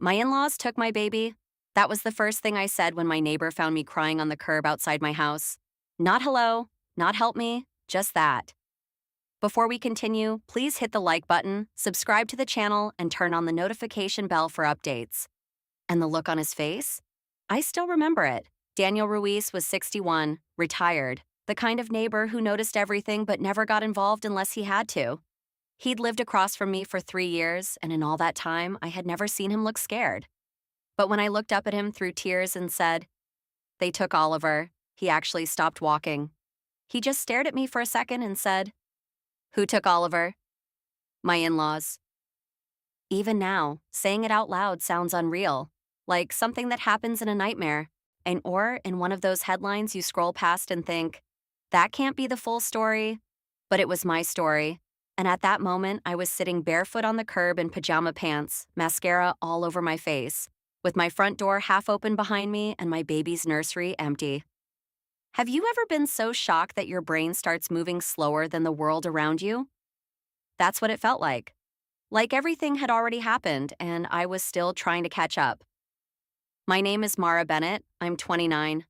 My in-laws took my baby. That was the first thing I said when my neighbor found me crying on the curb outside my house. Not hello, not help me, just that. Before we continue, please hit the like button, subscribe to the channel, and turn on the notification bell for updates. And the look on his face? I still remember it. Daniel Ruiz was 61, retired, the kind of neighbor who noticed everything but never got involved unless he had to. He'd lived across from me for 3 years, and in all that time, I had never seen him look scared. But when I looked up at him through tears and said, "They took Oliver," he actually stopped walking. He just stared at me for a second and said, "Who took Oliver?" "My in-laws." Even now, saying it out loud sounds unreal, like something that happens in a nightmare, or in one of those headlines you scroll past and think, that can't be the full story. But it was my story. And at that moment, I was sitting barefoot on the curb in pajama pants, mascara all over my face, with my front door half open behind me and my baby's nursery empty. Have you ever been so shocked that your brain starts moving slower than the world around you? That's what it felt like. Like everything had already happened, and I was still trying to catch up. My name is Mara Bennett. I'm 29.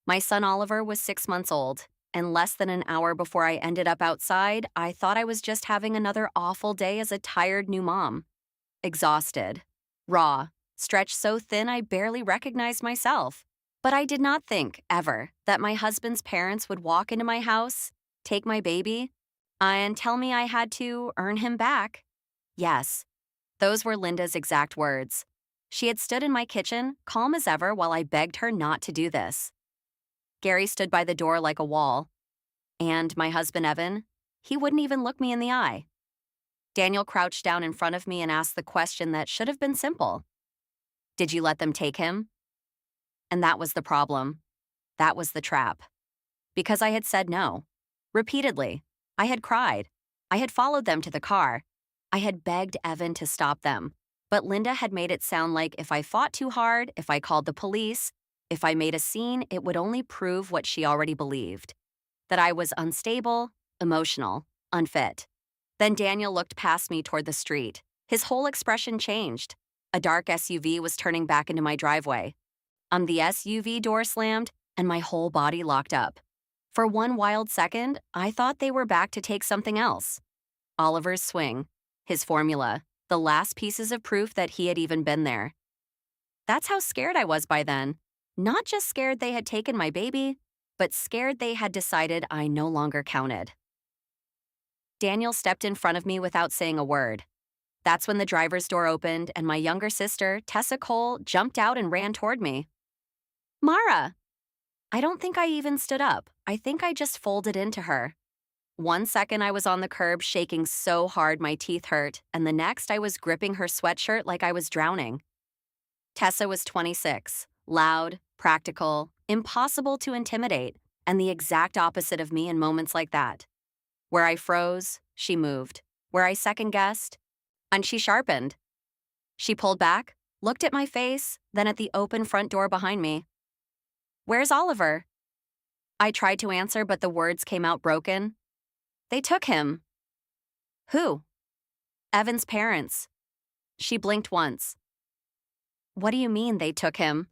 My son Oliver was 6 months old, and less than an hour before I ended up outside, I thought I was just having another awful day as a tired new mom. Exhausted, raw, stretched so thin I barely recognized myself. But I did not think, ever, that my husband's parents would walk into my house, take my baby, and tell me I had to earn him back. Yes, those were Linda's exact words. She had stood in my kitchen, calm as ever, while I begged her not to do this. Gary stood by the door like a wall. And my husband, Evan, he wouldn't even look me in the eye. Daniel crouched down in front of me and asked the question that should have been simple. "Did you let them take him?" And that was the problem. That was the trap. Because I had said no. Repeatedly. I had cried. I had followed them to the car. I had begged Evan to stop them. But Linda had made it sound like if I fought too hard, if I called the police, if I made a scene, it would only prove what she already believed. That I was unstable, emotional, unfit. Then Daniel looked past me toward the street. His whole expression changed. A dark SUV was turning back into my driveway. The SUV door slammed, and my whole body locked up. For one wild second, I thought they were back to take something else. Oliver's swing, his formula, the last pieces of proof that he had even been there. That's how scared I was by then. Not just scared they had taken my baby, but scared they had decided I no longer counted. Daniel stepped in front of me without saying a word. That's when the driver's door opened and my younger sister, Tessa Cole, jumped out and ran toward me. "Mara!" I don't think I even stood up. I think I just folded into her. 1 second I was on the curb shaking so hard my teeth hurt, and the next I was gripping her sweatshirt like I was drowning. Tessa was 26, loud, practical, impossible to intimidate, and the exact opposite of me in moments like that. Where I froze, she moved. Where I second-guessed, and she sharpened. She pulled back, looked at my face, then at the open front door behind me. "Where's Oliver?" I tried to answer, but the words came out broken. "They took him." "Who?" "Evan's parents." She blinked once. "What do you mean they took him?"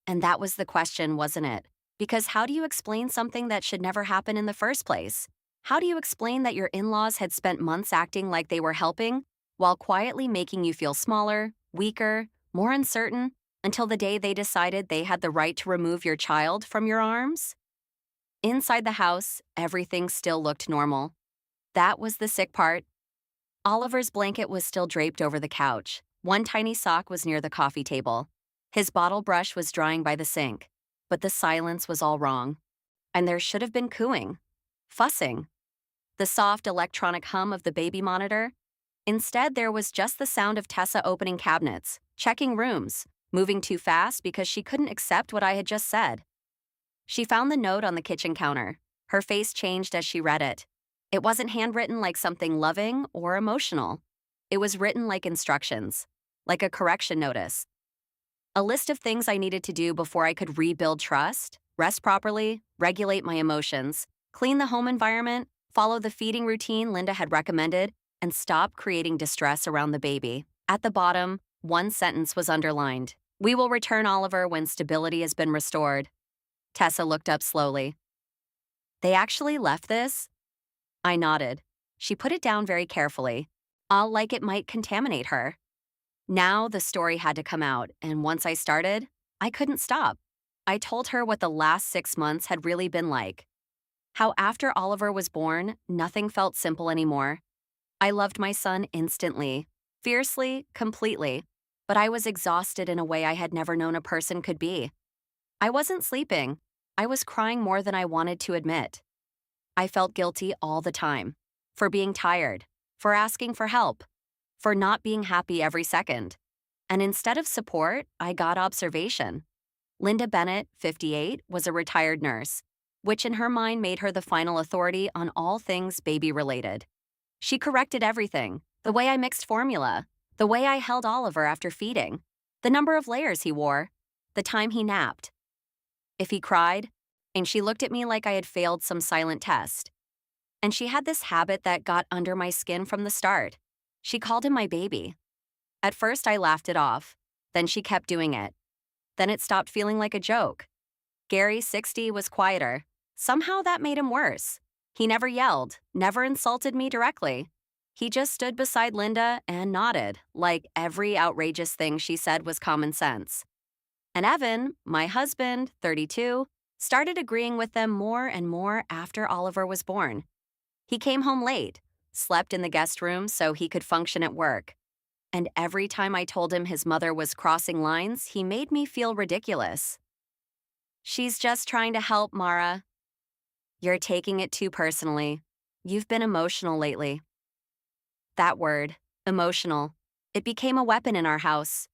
And that was the question, wasn't it? Because how do you explain something that should never happen in the first place? How do you explain that your in-laws had spent months acting like they were helping, while quietly making you feel smaller, weaker, more uncertain, until the day they decided they had the right to remove your child from your arms? Inside the house, everything still looked normal. That was the sick part. Oliver's blanket was still draped over the couch. One tiny sock was near the coffee table. His bottle brush was drying by the sink. But the silence was all wrong. And there should have been cooing. Fussing. The soft electronic hum of the baby monitor. Instead, there was just the sound of Tessa opening cabinets, checking rooms, moving too fast because she couldn't accept what I had just said. She found the note on the kitchen counter. Her face changed as she read it. It wasn't handwritten like something loving or emotional. It was written like instructions, like a correction notice. A list of things I needed to do before I could rebuild trust, rest properly, regulate my emotions, clean the home environment, follow the feeding routine Linda had recommended, and stop creating distress around the baby. At the bottom, One sentence was underlined. We will return Oliver when stability has been restored. Tessa looked up slowly. They actually left this? I nodded. She put it down very carefully, all like it might contaminate her. Now the story had to come out, and once I started, I couldn't stop. I told her what the last 6 months had really been like. How after Oliver was born, nothing felt simple anymore. I loved my son instantly, fiercely, completely, but I was exhausted in a way I had never known a person could be. I wasn't sleeping. I was crying more than I wanted to admit. I felt guilty all the time. For being tired. For asking for help. For not being happy every second. And instead of support, I got observation. Linda Bennett, 58, was a retired nurse, which in her mind made her the final authority on all things baby-related. She corrected everything. The way I mixed formula. The way I held Oliver after feeding. The number of layers he wore. The time he napped. If he cried, and she looked at me like I had failed some silent test. And she had this habit that got under my skin from the start. She called him my baby. At first, I laughed it off. Then she kept doing it. Then it stopped feeling like a joke. Gary, 60, was quieter. Somehow that made him worse. He never yelled, never insulted me directly. He just stood beside Linda and nodded, like every outrageous thing she said was common sense. And Evan, my husband, 32, started agreeing with them more and more after Oliver was born. He came home late, slept in the guest room so he could function at work. And every time I told him his mother was crossing lines, he made me feel ridiculous. She's just trying to help, Mara. You're taking it too personally. You've been emotional lately. That word, emotional, it became a weapon in our house.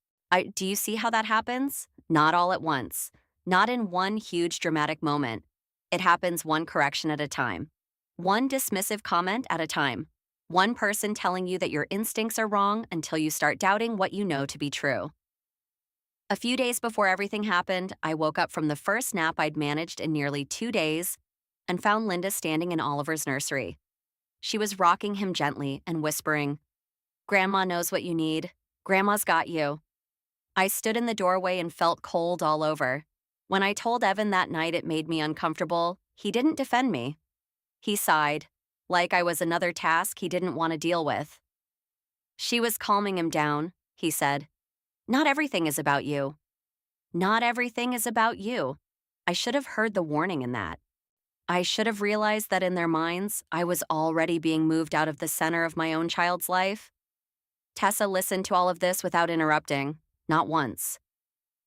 Do you see how that happens? Not all at once. Not in one huge dramatic moment. It happens one correction at a time. One dismissive comment at a time. One person telling you that your instincts are wrong until you start doubting what you know to be true. A few days before everything happened, I woke up from the first nap I'd managed in nearly 2 days and found Linda standing in Oliver's nursery. She was rocking him gently and whispering, "Grandma knows what you need. Grandma's got you." I stood in the doorway and felt cold all over. When I told Evan that night it made me uncomfortable, he didn't defend me. He sighed, like I was another task he didn't want to deal with. She was calming him down, he said. Not everything is about you. Not everything is about you. I should have heard the warning in that. I should have realized that in their minds, I was already being moved out of the center of my own child's life. Tessa listened to all of this without interrupting, not once.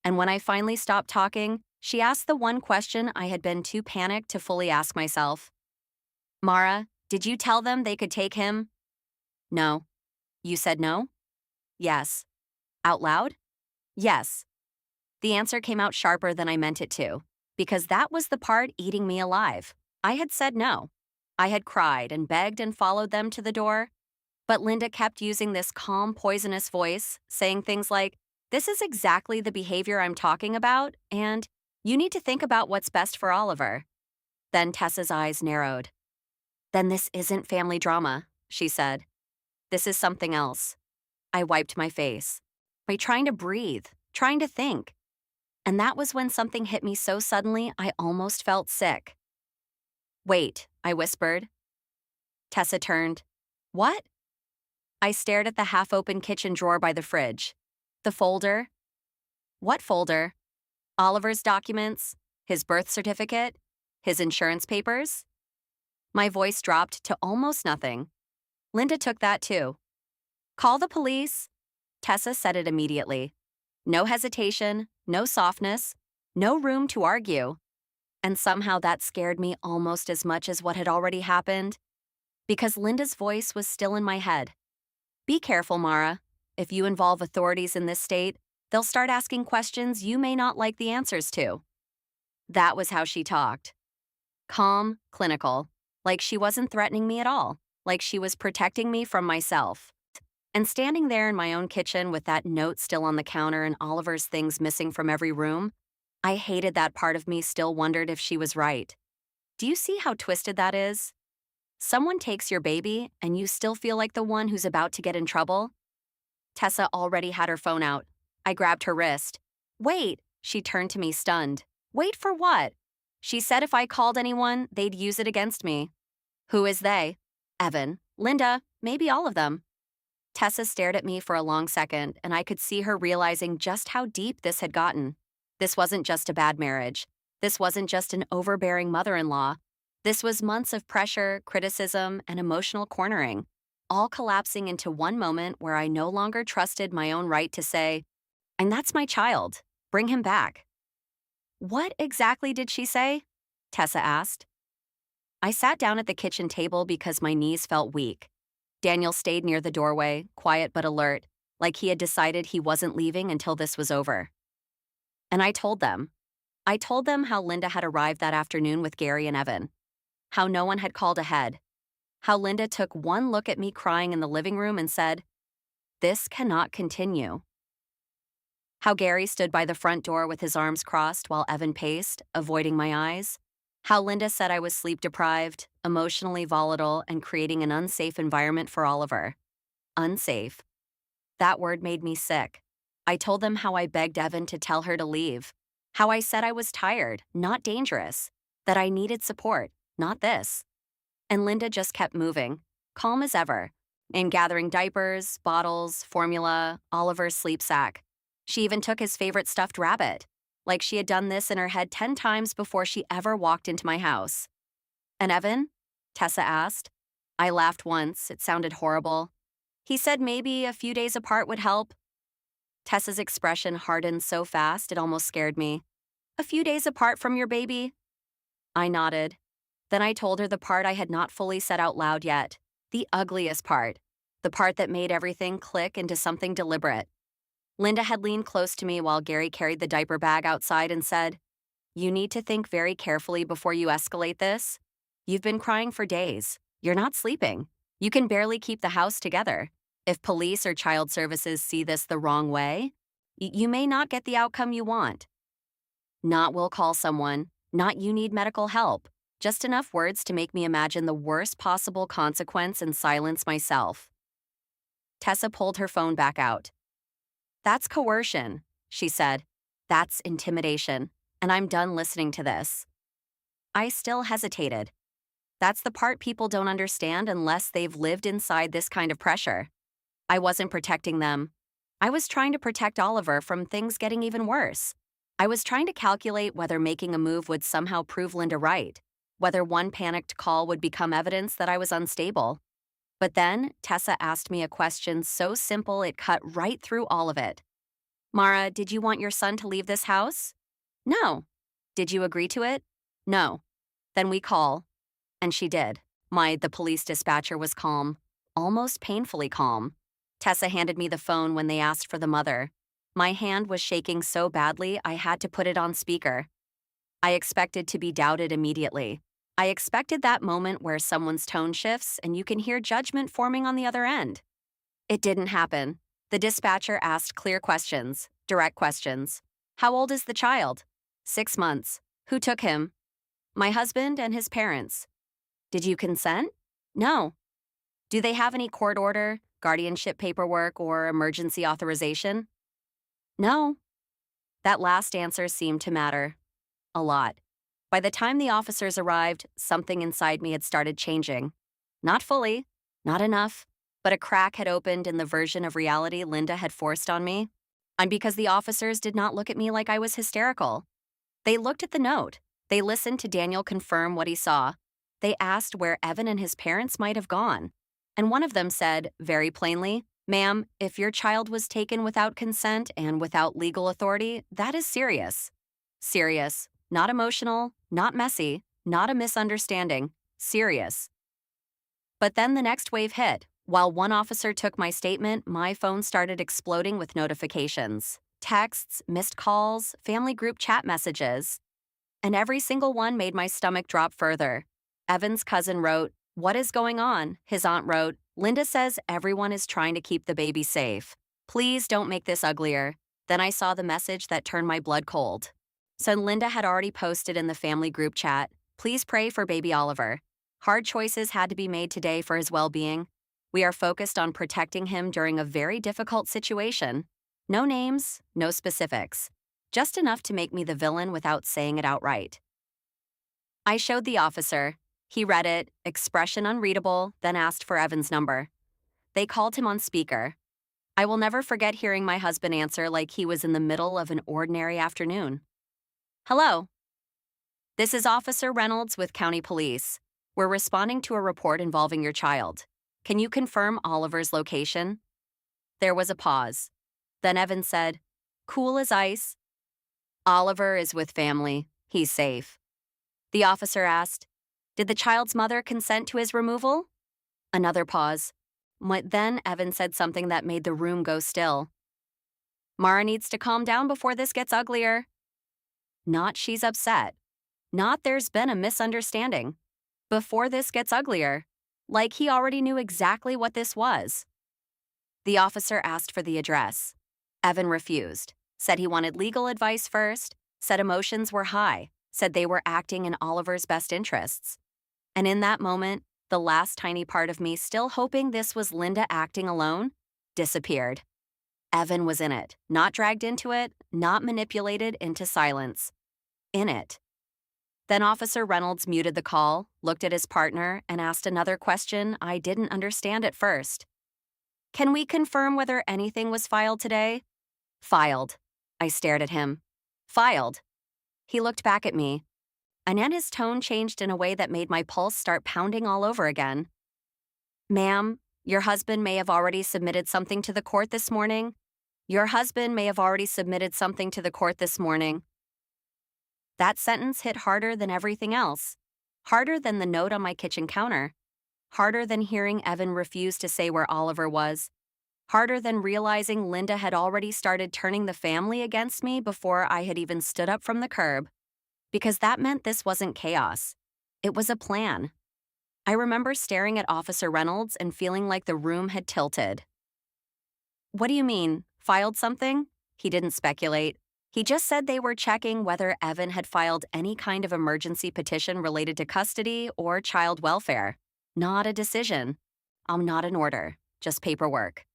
And when I finally stopped talking, she asked the one question I had been too panicked to fully ask myself. Mara, did you tell them they could take him? No. You said no? Yes. Out loud? Yes. The answer came out sharper than I meant it to, because that was the part eating me alive. I had said no. I had cried and begged and followed them to the door. But Linda kept using this calm, poisonous voice, saying things like, "This is exactly the behavior I'm talking about," and "You need to think about what's best for Oliver." Then Tessa's eyes narrowed. "Then this isn't family drama," she said. "This is something else." I wiped my face. By trying to breathe, trying to think. And that was when something hit me so suddenly I almost felt sick. "Wait," I whispered. Tessa turned. "What?" I stared at the half-open kitchen drawer by the fridge. The folder. What folder? Oliver's documents? His birth certificate? His insurance papers? My voice dropped to almost nothing. Linda took that too. "Call the police." Tessa said it immediately. No hesitation, no softness, no room to argue. And somehow that scared me almost as much as what had already happened, because Linda's voice was still in my head. "Be careful, Mara. If you involve authorities in this state, they'll start asking questions you may not like the answers to." That was how she talked. Calm, clinical, like she wasn't threatening me at all, like she was protecting me from myself. And standing there in my own kitchen with that note still on the counter and Oliver's things missing from every room, I hated that part of me still wondered if she was right. Do you see how twisted that is? Someone takes your baby and you still feel like the one who's about to get in trouble? Tessa already had her phone out. I grabbed her wrist. Wait, she turned to me stunned. Wait for what? She said if I called anyone, they'd use it against me. Who is they? Evan, Linda, maybe all of them. Tessa stared at me for a long second, and I could see her realizing just how deep this had gotten. This wasn't just a bad marriage. This wasn't just an overbearing mother-in-law. This was months of pressure, criticism, and emotional cornering, all collapsing into one moment where I no longer trusted my own right to say, "And that's my child. Bring him back." What exactly did she say? Tessa asked. I sat down at the kitchen table because my knees felt weak. Daniel stayed near the doorway, quiet but alert, like he had decided he wasn't leaving until this was over. And I told them. I told them how Linda had arrived that afternoon with Gary and Evan, how no one had called ahead, how Linda took one look at me crying in the living room and said, "This cannot continue." How Gary stood by the front door with his arms crossed while Evan paced, avoiding my eyes. How Linda said I was sleep-deprived, emotionally volatile, and creating an unsafe environment for Oliver. Unsafe. That word made me sick. I told them how I begged Evan to tell her to leave. How I said I was tired, not dangerous. That I needed support, not this. And Linda just kept moving, calm as ever, and gathering diapers, bottles, formula, Oliver's sleep sack. She even took his favorite stuffed rabbit, like she had done this in her head 10 times before she ever walked into my house. "And Evan?" Tessa asked. I laughed once. It sounded horrible. He said maybe a few days apart would help. Tessa's expression hardened so fast it almost scared me. "A few days apart from your baby?" I nodded. Then I told her the part I had not fully said out loud yet. The ugliest part. The part that made everything click into something deliberate. Linda had leaned close to me while Gary carried the diaper bag outside and said, "You need to think very carefully before you escalate this. You've been crying for days. You're not sleeping. You can barely keep the house together. If police or child services see this the wrong way, you may not get the outcome you want. Not we'll call someone, not you need medical help. Just enough words to make me imagine the worst possible consequence and silence myself." Tessa pulled her phone back out. "That's coercion," she said. "That's intimidation, and I'm done listening to this." I still hesitated. That's the part people don't understand unless they've lived inside this kind of pressure. I wasn't protecting them. I was trying to protect Oliver from things getting even worse. I was trying to calculate whether making a move would somehow prove Linda right, whether one panicked call would become evidence that I was unstable. But then Tessa asked me a question so simple it cut right through all of it. "Mara, did you want your son to leave this house?" "No." "Did you agree to it?" "No." "Then we call." And she did. The police dispatcher was calm, almost painfully calm. Tessa handed me the phone when they asked for the mother. My hand was shaking so badly I had to put it on speaker. I expected to be doubted immediately. I expected that moment where someone's tone shifts and you can hear judgment forming on the other end. It didn't happen. The dispatcher asked clear questions, direct questions. "How old is the child?" 6 months. "Who took him?" "My husband and his parents." "Did you consent?" "No." "Do they have any court order, guardianship paperwork, or emergency authorization?" "No." That last answer seemed to matter. A lot. By the time the officers arrived, something inside me had started changing. Not fully, not enough, but a crack had opened in the version of reality Linda had forced on me. And because the officers did not look at me like I was hysterical. They looked at the note. They listened to Daniel confirm what he saw. They asked where Evan and his parents might have gone. And one of them said, very plainly, "Ma'am, if your child was taken without consent and without legal authority, that is serious." Serious. Not emotional, not messy, not a misunderstanding. Serious. But then the next wave hit. While one officer took my statement, my phone started exploding with notifications. Texts, missed calls, family group chat messages. And every single one made my stomach drop further. Evan's cousin wrote, "What is going on?" His aunt wrote, "Linda says everyone is trying to keep the baby safe. Please don't make this uglier." Then I saw the message that turned my blood cold. So Linda had already posted in the family group chat, "Please pray for baby Oliver. Hard choices had to be made today for his well-being." We are focused on protecting him during a very difficult situation. No names, no specifics. Just enough to make me the villain without saying it outright. I showed the officer. He read it, expression unreadable, then asked for Evan's number. They called him on speaker. I will never forget hearing my husband answer like he was in the middle of an ordinary afternoon. Hello. This is Officer Reynolds with County Police. We're responding to a report involving your child. Can you confirm Oliver's location? There was a pause. Then Evan said, cool as ice. Oliver is with family. He's safe. The officer asked, did the child's mother consent to his removal? Another pause. Then Evan said something that made the room go still. Mara needs to calm down before this gets uglier. Not she's upset. Not there's been a misunderstanding. Before this gets uglier. Like he already knew exactly what this was. The officer asked for the address. Evan refused, said he wanted legal advice first, said emotions were high, said they were acting in Oliver's best interests. And in that moment, the last tiny part of me still hoping this was Linda acting alone, disappeared. Evan was in it, not dragged into it, not manipulated into silence. In it. Then Officer Reynolds muted the call, looked at his partner, and asked another question I didn't understand at first. Can we confirm whether anything was filed today? Filed. I stared at him. Filed. He looked back at me, and then his tone changed in a way that made my pulse start pounding all over again. Ma'am, your husband may have already submitted something to the court this morning. Your husband may have already submitted something to the court this morning. That sentence hit harder than everything else. Harder than the note on my kitchen counter. Harder than hearing Evan refuse to say where Oliver was. Harder than realizing Linda had already started turning the family against me before I had even stood up from the curb. Because that meant this wasn't chaos. It was a plan. I remember staring at Officer Reynolds and feeling like the room had tilted. What do you mean, filed something? He didn't speculate. He just said they were checking whether Evan had filed any kind of emergency petition related to custody or child welfare. Not a decision. Not an order, just paperwork.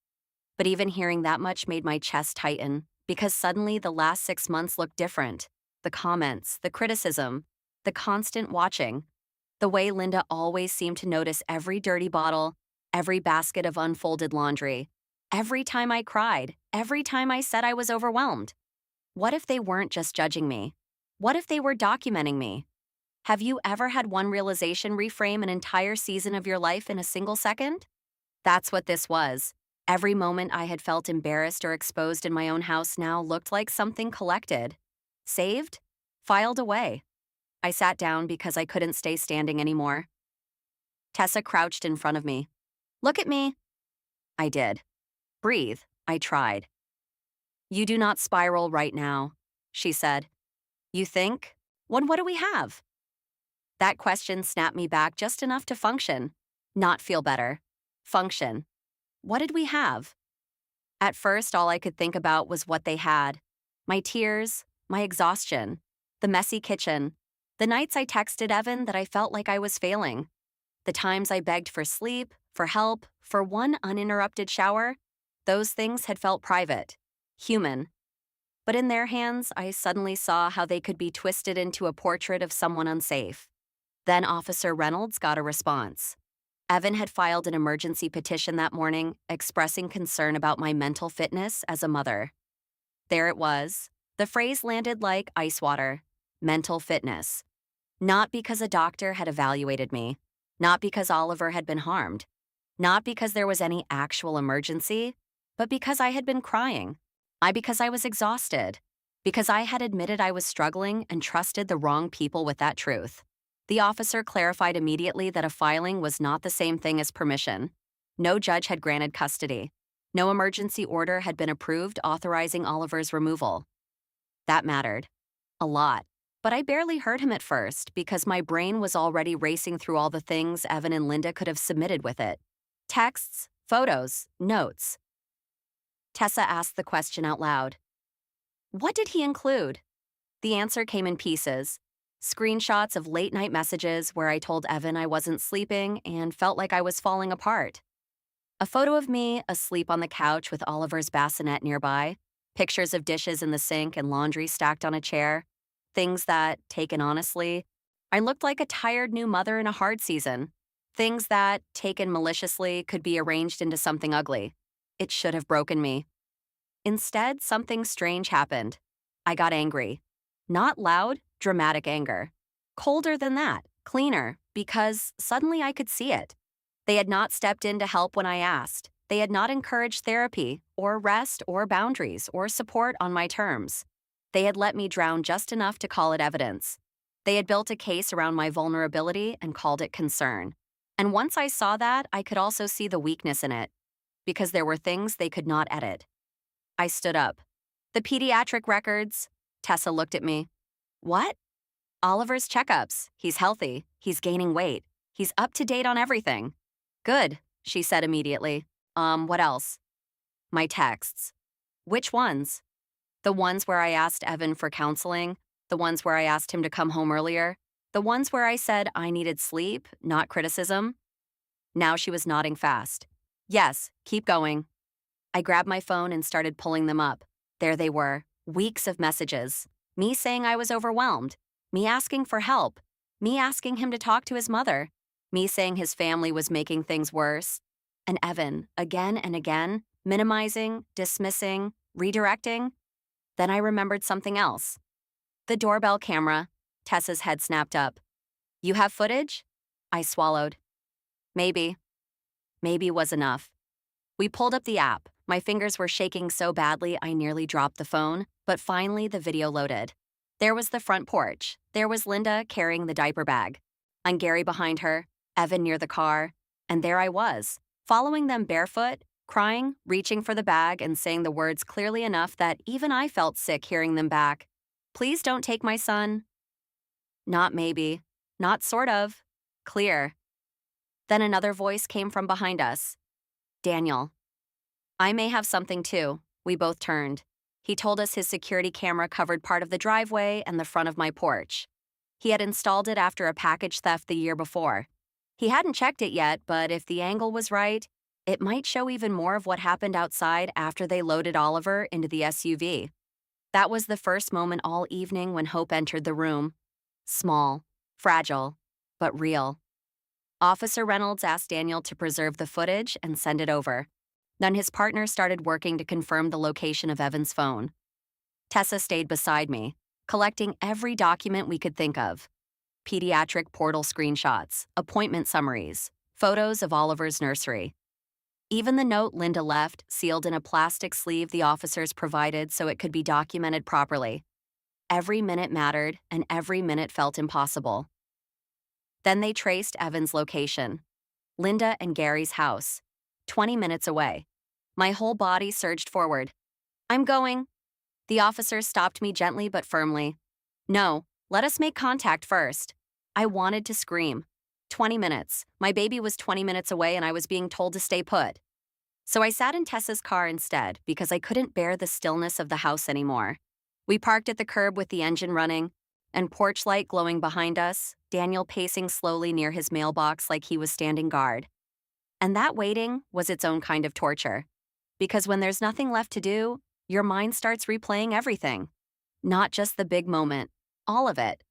But even hearing that much made my chest tighten, because suddenly the last 6 months looked different. The comments, the criticism, the constant watching. The way Linda always seemed to notice every dirty bottle, every basket of unfolded laundry. Every time I cried, every time I said I was overwhelmed. What if they weren't just judging me? What if they were documenting me? Have you ever had one realization reframe an entire season of your life in a single second? That's what this was. Every moment I had felt embarrassed or exposed in my own house now looked like something collected. Saved? Filed away. I sat down because I couldn't stay standing anymore. Tessa crouched in front of me. Look at me. I did. Breathe. I tried. You do not spiral right now, she said. You think? What do we have? That question snapped me back just enough to function. Not feel better. Function. What did we have? At first, all I could think about was what they had. My tears, my exhaustion, the messy kitchen, the nights I texted Evan that I felt like I was failing, the times I begged for sleep, for help, for one uninterrupted shower. Those things had felt private, human. But in their hands, I suddenly saw how they could be twisted into a portrait of someone unsafe. Then Officer Reynolds got a response. Evan had filed an emergency petition that morning, expressing concern about my mental fitness as a mother. There it was. The phrase landed like ice water. Mental fitness. Not because a doctor had evaluated me. Not because Oliver had been harmed. Not because there was any actual emergency, but because I had been crying. Because I was exhausted. Because I had admitted I was struggling and trusted the wrong people with that truth. The officer clarified immediately that a filing was not the same thing as permission. No judge had granted custody. No emergency order had been approved authorizing Oliver's removal. That mattered. A lot. But I barely heard him at first because my brain was already racing through all the things Evan and Linda could have submitted with it. Texts, photos, notes. Tessa asked the question out loud. What did he include? The answer came in pieces. Screenshots of late-night messages where I told Evan I wasn't sleeping and felt like I was falling apart. A photo of me asleep on the couch with Oliver's bassinet nearby, pictures of dishes in the sink and laundry stacked on a chair, things that, taken honestly, I looked like a tired new mother in a hard season. Things that, taken maliciously, could be arranged into something ugly. It should have broken me. Instead, something strange happened. I got angry. Not loud, dramatic anger. Colder than that, cleaner, because suddenly I could see it. They had not stepped in to help when I asked. They had not encouraged therapy, or rest, or boundaries, or support on my terms. They had let me drown just enough to call it evidence. They had built a case around my vulnerability and called it concern. And once I saw that, I could also see the weakness in it, because there were things they could not edit. I stood up. The pediatric records. Tessa looked at me. What? Oliver's checkups. He's healthy. He's gaining weight. He's up to date on everything. Good, she said immediately. What else? My texts. Which ones? The ones where I asked Evan for counseling, the ones where I asked him to come home earlier, the ones where I said I needed sleep, not criticism. Now she was nodding fast. Yes, keep going. I grabbed my phone and started pulling them up. There they were, weeks of messages. Me saying I was overwhelmed. Me asking for help. Me asking him to talk to his mother. Me saying his family was making things worse. And Evan, again and again, minimizing, dismissing, redirecting. Then I remembered something else. The doorbell camera. Tessa's head snapped up. You have footage? I swallowed. Maybe. Maybe was enough. We pulled up the app. My fingers were shaking so badly I nearly dropped the phone, but finally the video loaded. There was the front porch. There was Linda carrying the diaper bag. And Gary behind her, Evan near the car, and there I was, following them barefoot, crying, reaching for the bag, and saying the words clearly enough that even I felt sick hearing them back. Please don't take my son. Not maybe. Not sort of. Clear. Then another voice came from behind us. Daniel. I may have something too. We both turned. He told us his security camera covered part of the driveway and the front of my porch. He had installed it after a package theft the year before. He hadn't checked it yet, but if the angle was right, it might show even more of what happened outside after they loaded Oliver into the SUV. That was the first moment all evening when hope entered the room. Small, fragile, but real. Officer Reynolds asked Daniel to preserve the footage and send it over. Then his partner started working to confirm the location of Evan's phone. Tessa stayed beside me, collecting every document we could think of. Pediatric portal screenshots, appointment summaries, photos of Oliver's nursery. Even the note Linda left, sealed in a plastic sleeve the officers provided so it could be documented properly. Every minute mattered, and every minute felt impossible. Then they traced Evan's location. Linda and Gary's house. 20 minutes away. My whole body surged forward. I'm going. The officer stopped me gently but firmly. No, let us make contact first. I wanted to scream. 20 minutes. My baby was 20 minutes away and I was being told to stay put. So I sat in Tessa's car instead because I couldn't bear the stillness of the house anymore. We parked at the curb with the engine running, and porch light glowing behind us, Daniel pacing slowly near his mailbox like he was standing guard. And that waiting was its own kind of torture. Because when there's nothing left to do, your mind starts replaying everything. Not just the big moment, all of it.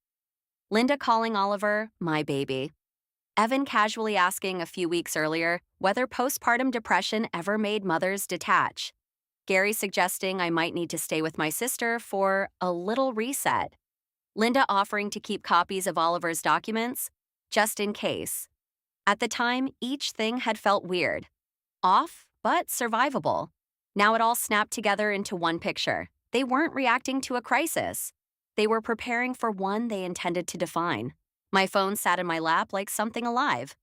Linda calling Oliver, my baby. Evan casually asking a few weeks earlier whether postpartum depression ever made mothers detach. Gary suggesting I might need to stay with my sister for a little reset. Linda offering to keep copies of Oliver's documents, just in case. At the time, each thing had felt weird. Off, but survivable. Now it all snapped together into one picture. They weren't reacting to a crisis. They were preparing for one they intended to define. My phone sat in my lap like something alive.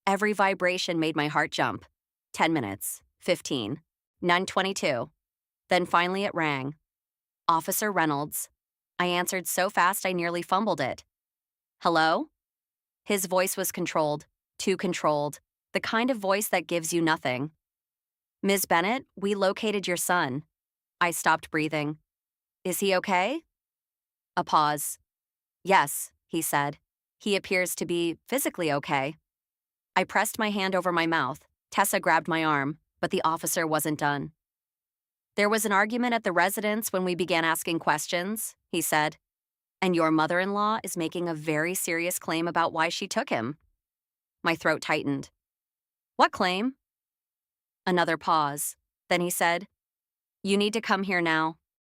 Every vibration made my heart jump. 10 minutes, 15, 9:22. Then finally it rang. Officer Reynolds. I answered so fast I nearly fumbled it. Hello? His voice was controlled. Too controlled, the kind of voice that gives you nothing. Ms. Bennett, we located your son. I stopped breathing. Is he okay? A pause. Yes, he said. He appears to be physically okay. I pressed my hand over my mouth. Tessa grabbed my arm, but the officer wasn't done. There was an argument at the residence when we began asking questions, he said. And your mother-in-law is making a very serious claim about why she took him. My throat tightened. What claim? Another pause. Then he said, You need to come here now.